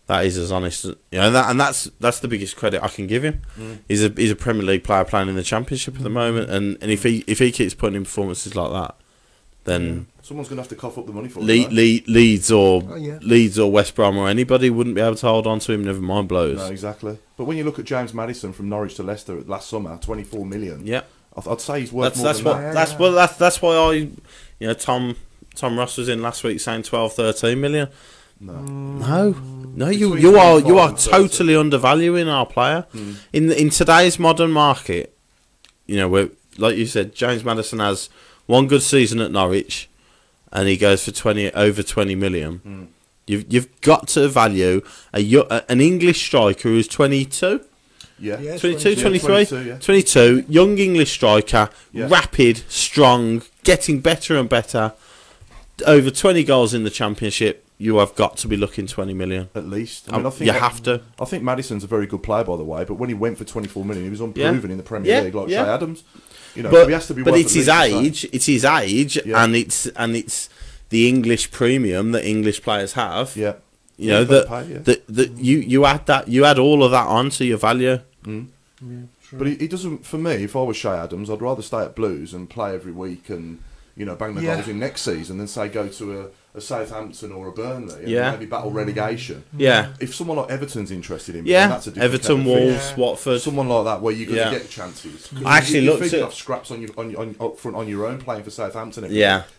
as honest, you know, and that's the biggest credit I can give him. He's a Premier League player playing in the Championship at the moment, and if he keeps putting in performances like that, then someone's going to have to cough up the money for Leeds or West Brom or anybody wouldn't be able to hold on to him. Never mind blows. No, exactly. But when you look at James Maddison from Norwich to Leicester last summer, 24 million. Yeah, I'd say he's worth more than that. That's why I, you know, Tom Ross was in last week saying 12, 13 million. No, you are totally undervaluing our player in today's modern market. You know, where, like you said, James Maddison has one good season at Norwich, and he goes for over 20 million. You've got to value an English striker who's 22. Yeah, 22, 23, 22, young English striker, rapid, strong, getting better and better. Over 20 goals in the Championship. You have got to be looking 20 million at least. I mean, I think you have to. I think Maddison's a very good player, by the way. But when he went for 24 million, he was unproven in the Premier League, like Shea Adams. You know, so he has to be. But it's his age. It's his age, and it's the English premium that English players have. Yeah, you know that you add that, you add all of that onto your value. But he doesn't. For me, if I was Shea Adams, I'd rather stay at Blues and play every week and, you know, bang the goals in next season than say go to a Southampton or a Burnley and maybe battle relegation. Yeah. If someone like Everton's interested in me, then that's a different Everton, Wolves, Watford, someone like that where you're going to get chances. I actually looked at off scraps on up front on your own playing for Southampton.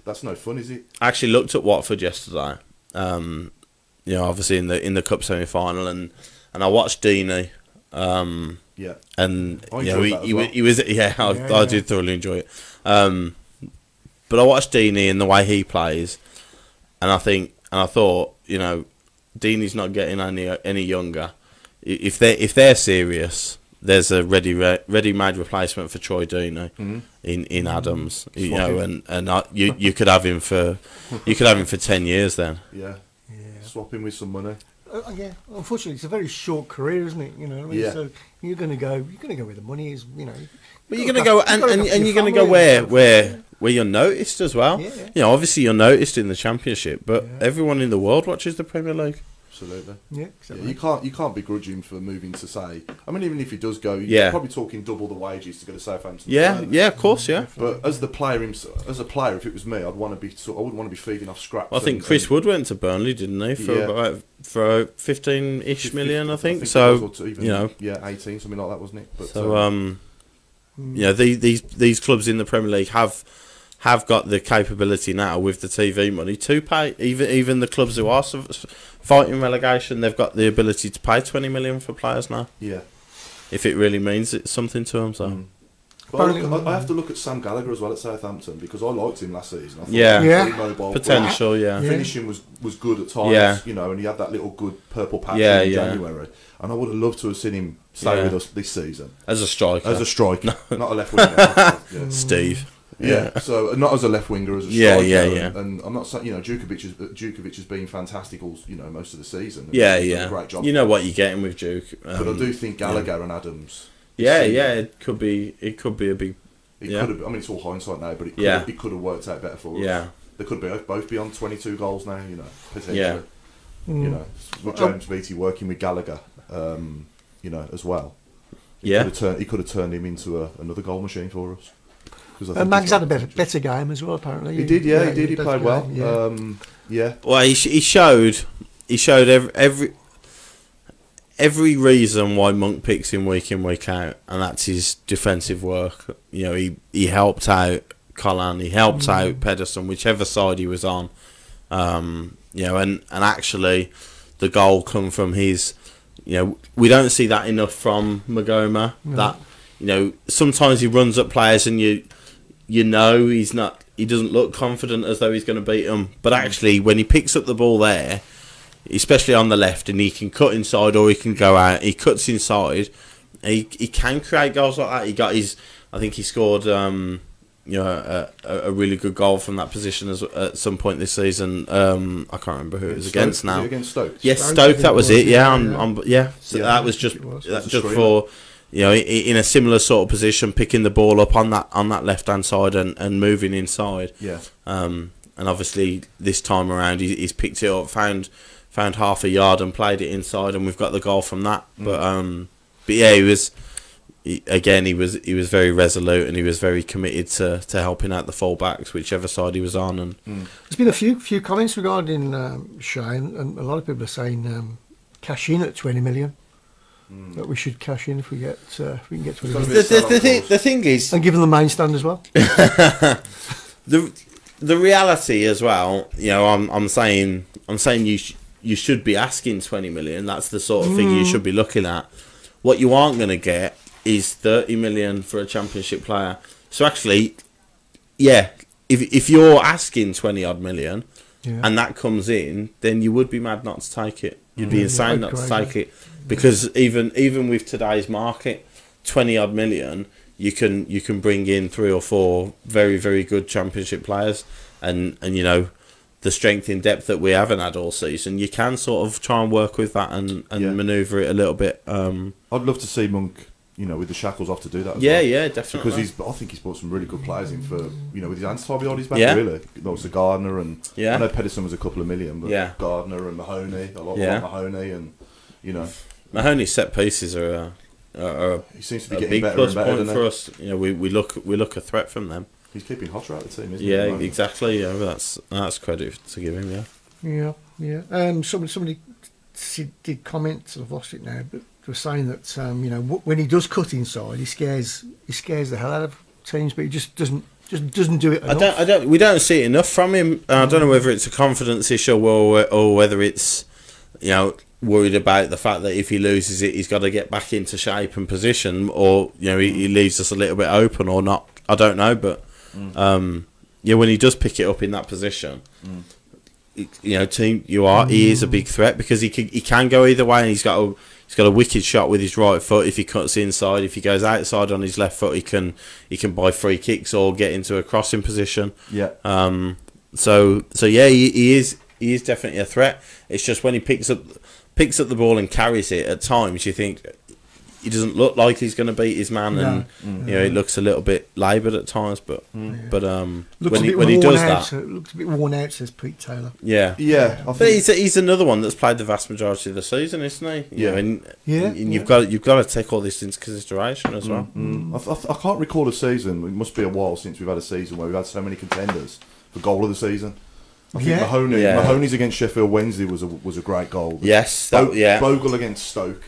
That's no fun, is it? I actually looked at Watford yesterday. You know, obviously in the cup semi-final, and I watched Deeney. And you know, he was I did thoroughly enjoy it. But I watched Deeney and the way he plays, and I thought, you know, Deeney's not getting any younger. If they're serious, there's a ready-made replacement for Troy Deeney in Adams. You know, and you could have him for 10 years then. Yeah. Swap him with some money. Unfortunately, it's a very short career, isn't it? You know, what I mean? So you're going to go with the money. Is, you know, but you're going to go and you're going to go where you're noticed as well. You know, obviously you're noticed in the Championship, but everyone in the world watches the Premier League. Absolutely. Yeah, exactly. You can't begrudge him for moving to, say, I mean, even if he does go, you're probably talking double the wages to go to Southampton. Yeah, of course, yeah. But as the player, if it was me, I wouldn't want to be feeding off scraps. Well, I think Chris Wood went to Burnley, didn't he, for 15-ish million, I think. So even, you know, 18, something like that, wasn't it? But, so you know, these clubs in the Premier League have got the capability now with the TV money to pay. Even the clubs who are fighting relegation, they've got the ability to pay 20 million for players now. Yeah, if it really means it's something to them. So, but I have to look at Sam Gallagher as well at Southampton, because I liked him last season. I thought he was mobile, potential. Finishing was good at times. You know, and he had that little good purple patch in January. And I would have loved to have seen him stay with us this season as a striker. Not a left winger. Steve. Yeah, so not as a left winger, as a striker. And I'm not saying, you know, Djukovic has been fantastic all, you know, most of the season. He's done a great job. You know what you're getting with Duke. But I do think Gallagher and Adams. It could be a big. It could have. I mean, it's all hindsight now, but it could have worked out better for us. Yeah, they could both be on 22 goals now. You know, potentially. Yeah. You know, with James Beattie working with Gallagher, you know, as well. He could have turned him into another goal machine for us. And Mag's had a better game as well, apparently. He did, he did. He played well. Well, he showed every reason why Monk picks him week in, week out, and that's his defensive work. You know, he helped out Collan, he helped out Pedersen, whichever side he was on. You know, and actually, the goal come from his. You know, we don't see that enough from Magoma. No. That, you know, sometimes he runs up players and you know he doesn't look confident as though he's going to beat them, but actually when he picks up the ball there, especially on the left, and he can cut inside or he can go out, he cuts inside, he can create goals like that. He got I think he scored you know, a really good goal from that position at some point this season. I can't remember who it was against now. Was it against Stoke? Yes, Stoke. That was it. Yeah, So that was just for you know, in a similar sort of position, picking the ball up on that left hand side and moving inside. Yeah. And obviously this time around he's picked it up, found half a yard and played it inside, and we've got the goal from that. But yeah, he was very resolute, and he was very committed to helping out the full-backs, whichever side he was on. And there's been a few comments regarding Shane, and a lot of people are saying cash in at 20 million. That we should cash in if we get 20 million. The thing is, and give them the main stand as well. the reality as well, you know, I'm saying you should be asking 20 million. That's the sort of figure you should be looking at. What you aren't going to get is 30 million for a Championship player. So actually, yeah, if you're asking 20 odd million and that comes in, then you would be mad not to take it. You'd be insane not to take it, because even with today's market, 20 odd million, you can bring in 3 or 4 very, very good Championship players, and you know, the strength in depth that we haven't had all season, you can sort of try and work with that and manoeuvre it a little bit. I'd love to see Monk, you know, with the shackles off, to do that as well. Yeah, definitely. Because I think he's brought some really good players in for, you know, with his hands tied behind his back, really. Like the Gardner, and I know Pedersen was a couple of million, but Gardner and Mahoney, a lot like Mahoney, and, you know. Mahoney's set pieces are he seems to be a getting big better plus and better, point for us. You know, we look a threat from them. He's keeping Hotter out of the team, isn't he? Yeah, exactly. Yeah, that's credit to give him. Yeah. Somebody did comment. I've lost it now, but they were saying that you know, when he does cut inside, he scares the hell out of teams, but he just doesn't do it enough. We don't see it enough from him. I don't know whether it's a confidence issue or whether it's, you know, worried about the fact that if he loses it, he's got to get back into shape and position, or, you know, he leaves us a little bit open or not. I don't know, but yeah, when he does pick it up in that position, you know, he is a big threat, because he can go either way, and he's got a wicked shot with his right foot. If he cuts inside, if he goes outside on his left foot, he can buy free kicks or get into a crossing position. Yeah. So yeah, he is definitely a threat. It's just when he picks up the ball and carries it, at times you think he doesn't look like he's going to beat his man, and you know, it looks a little bit laboured at times. But when he does that, it looks a bit worn out, says Pete Taylor. Yeah. But he's another one that's played the vast majority of the season, isn't he? You know, and you've got to take all this into consideration as well. I can't recall a season. It must be a while since we've had a season where we've had so many contenders for goal of the season. I think Mahoney's against Sheffield Wednesday was a great goal. Yes, Bogle against Stoke,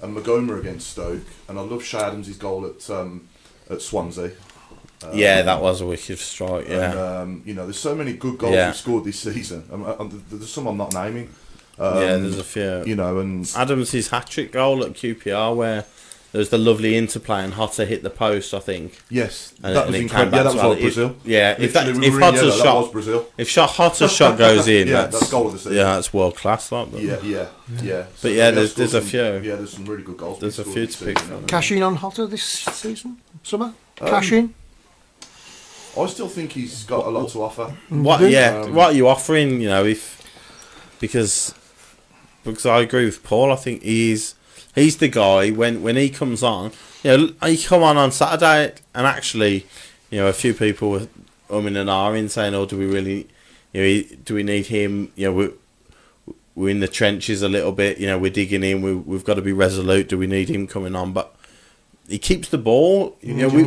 and Magoma against Stoke, and I love Shea Adams' goal at Swansea. That was a wicked strike. Yeah, and, you know, there's so many good goals we've scored this season. There's some I'm not naming. There's a few. You know, and Adams' hat-trick goal at QPR, where there was the lovely interplay and Hotter hit the post, I think. Yes, that was incredible. Yeah, that was like Brazil. If Hotter's shot goes in, that's goal of the season. Yeah, that's world class. Like, yeah. But yeah, there's a few. Yeah, there's some really good goals. There's a few to pick from. Cash in on Hotter this season, summer. Cash in. I still think he's got a lot to offer. What are you offering? You know, because I agree with Paul. I think he's the guy when he comes on. You know, he come on Saturday, and actually, you know, a few people were umming and ahhing, saying, "Oh, do we really? You know, do we need him? You know, we're in the trenches a little bit. You know, we're digging in. We've got to be resolute. Do we need him coming on?" But he keeps the ball. You know, we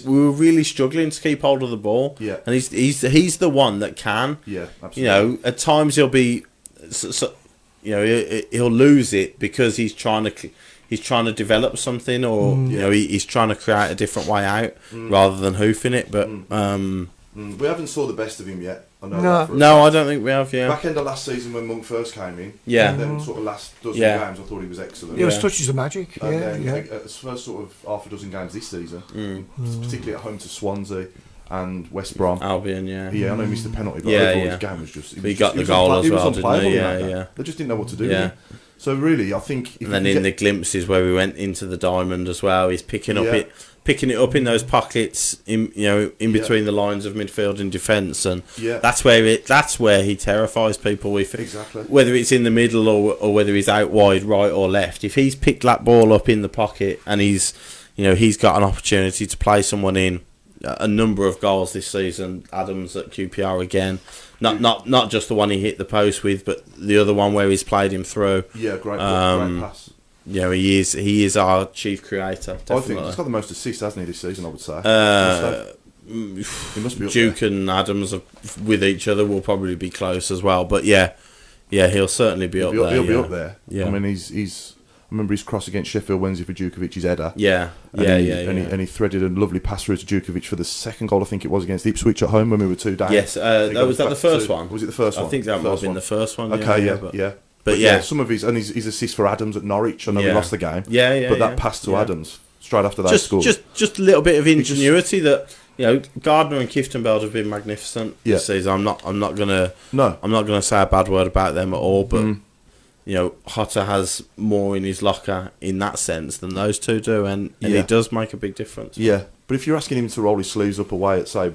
were really struggling to keep hold of the ball. Yeah, and he's the one that can. Yeah, absolutely. You know, at times he'll be. You know, he'll lose it because he's trying to develop something, or you know, he's trying to create a different way out rather than hoofing it. But we haven't saw the best of him yet. I know I don't think we have. Yeah, back end of last season when Monk first came in. Yeah, and then sort of last dozen games, I thought he was excellent. He was touches of magic. First sort of half a dozen games this season, particularly at home to Swansea and West Brom. Albion, I know he missed the penalty, but overall his game was just... He got the goal as well, didn't he? Yeah. They just didn't know what to do with him. So really, I think... And then in the glimpses where we went into the diamond as well, he's picking picking it up in those pockets, in between the lines of midfield and defence, and that's where he terrifies people. Exactly. Whether it's in the middle or whether he's out wide, right or left, if he's picked that ball up in the pocket and he's got an opportunity to play someone in. A number of goals this season. Adams at QPR again, not just the one he hit the post with, but the other one where he's played him through. Yeah, great pass. He is our chief creator. Definitely. I think he's got the most assists, hasn't he, this season? I would say. He must be up Duke there. and Adams with each other will probably be close as well. But yeah, he'll certainly be up there. He'll be up there. Yeah. I mean, he's. I remember his cross against Sheffield Wednesday for Djukovic's header. And he threaded a lovely pass through to Djukovic for the second goal, I think it was, against Ipswich at home when we were 2 down. Yes, was that the first one? Was it the first one? I think that might have been the first one. Okay, But yeah, some of his assists for Adams at Norwich. I know we lost the game. But that pass to Adams straight after that score. Just a little bit of ingenuity that Gardner and Kiftembeld have been magnificent this season. I'm not gonna say a bad word about them at all, but. Hotter has more in his locker in that sense than those two do, and he does make a big difference. Yeah, but if you're asking him to roll his sleeves up away at, say,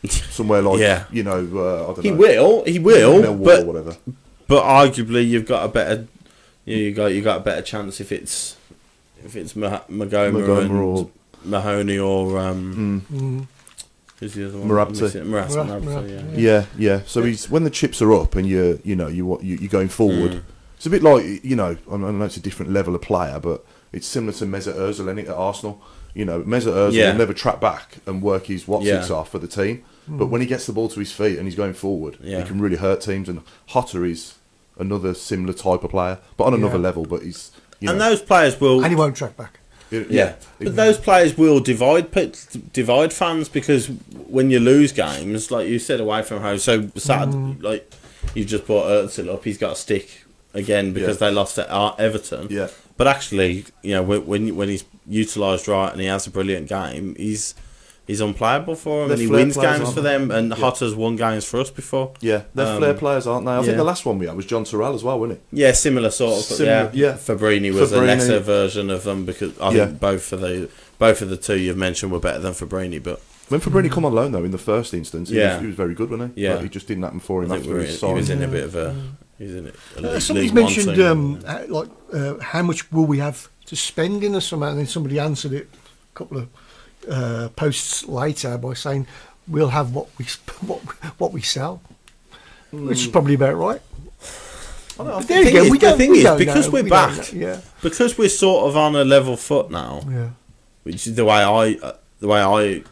somewhere like, I don't know. He will, Millwall or whatever. But arguably, you've got a better, you got a better chance if it's Magoma and Mahoney or who's the other one? Marabti. Yeah. So he's when the chips are up and you're going forward. It's a bit like I know it's a different level of player, but it's similar to Mesut Ozil at Arsenal. Mesut Ozil will never track back and work his what's-its off for the team. But when he gets the ball to his feet and he's going forward, he can really hurt teams. And Hotter is another similar type of player, but on another level. But he's and those players will, and he won't track back. But those players will divide fans, because when you lose games, like you said, away from home, so sad, like you just brought Özil up, he's got a stick again because they lost at Everton. Yeah. But actually, when he's utilised right and he has a brilliant game, he's unplayable for them, and he wins games for them, and Hotter's won games for us before. Yeah, they're flair players, aren't they? I think the last one we had was John Terrell as well, wasn't it? Yeah, similar sort of. Fabrini was a lesser version of them, because I think both of the two you've mentioned were better than Fabrini. But when Fabrini come on loan though, in the first instance, he was very good, wasn't he? Yeah, but he just didn't happen for him after his he was in a bit of a. Somebody's mentioned how much will we have to spend in the summer, and then somebody answered it a couple of posts later by saying we'll have what we sell, which is probably about right. But there again, because we're back, because we're sort of on a level foot now, which is the way I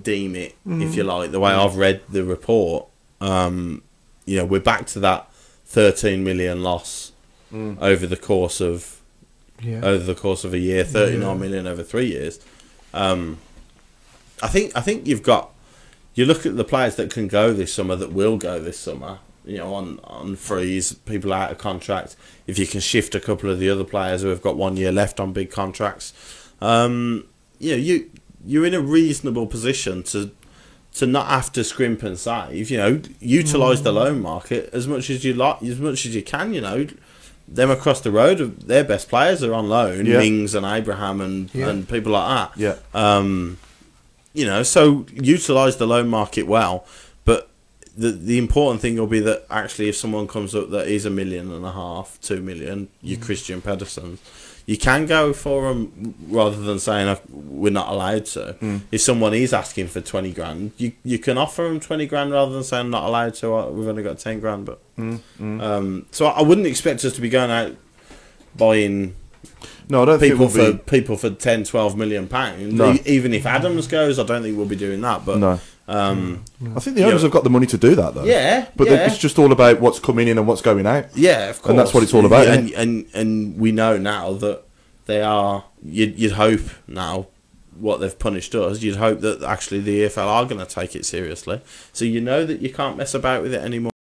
deem it, if you like, the way I've read the report. We're back to that 13 million loss over the course of a year, 39 million over 3 years. I think you look at the players that can go this summer, that will go this summer, on freeze, people out of contract. If you can shift a couple of the other players who have got 1 year left on big contracts, you're in a reasonable position to not have to scrimp and save. Utilise the loan market as much as you can. Them across the road, their best players are on loan, Mings and Abraham and people like that. So utilise the loan market well. But the important thing will be that actually, if someone comes up that is $1.5 million, 2 million, you Christian Pedersen, you can go for them rather than saying we're not allowed to. If someone is asking for 20 grand, you can offer them 20 grand rather than saying not allowed to. We've only got 10 grand, but so I wouldn't expect us to be going out buying. No, I don't people think people for 10, 12 million pounds. No. Even if Adams goes, I don't think we'll be doing that. But no. I think the owners have got the money to do that, though. Yeah, but it's just all about what's coming in and what's going out. Yeah, of course, and that's what it's all about. And we know now that they are. You'd hope now, what they've punished us. You'd hope that actually the EFL are going to take it seriously. So that you can't mess about with it anymore.